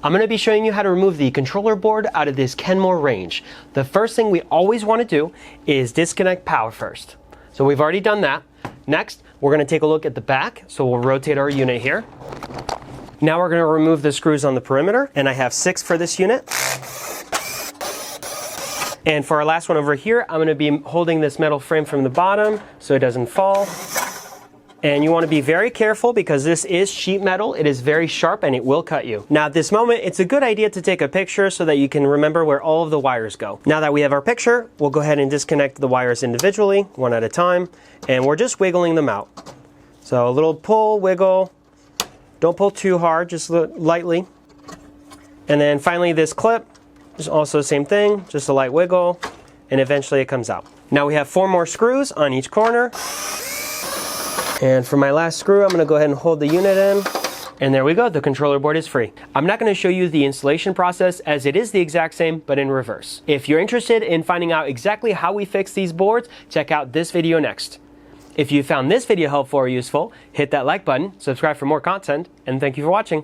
I'm going to be showing you how to remove the controller board out of this Kenmore range. The first thing we always want to do is disconnect power first. So we've already done that. Next, we're going to take a look at the back. So we'll rotate our unit here. Now we're going to remove the screws on the perimeter, and I have 6 for this unit. And for our last one over here, I'm going to be holding this metal frame from the bottom so it doesn't fall. And you want to be very careful because this is sheet metal. It is very sharp and it will cut you. Now at this moment, it's a good idea to take a picture so that you can remember where all of the wires go. Now that we have our picture, we'll go ahead and disconnect the wires individually, one at a time, and we're just wiggling them out. So a little pull, wiggle. Don't pull too hard, just lightly. And then finally this clip is also the same thing, just a light wiggle, and eventually it comes out. Now we have 4 more screws on each corner. And for my last screw, I'm going to go ahead and hold the unit in. And there we go, the controller board is free. I'm not going to show you the installation process as it is the exact same, but in reverse. If you're interested in finding out exactly how we fix these boards, check out this video next. If you found this video helpful or useful, hit that like button, subscribe for more content, and thank you for watching.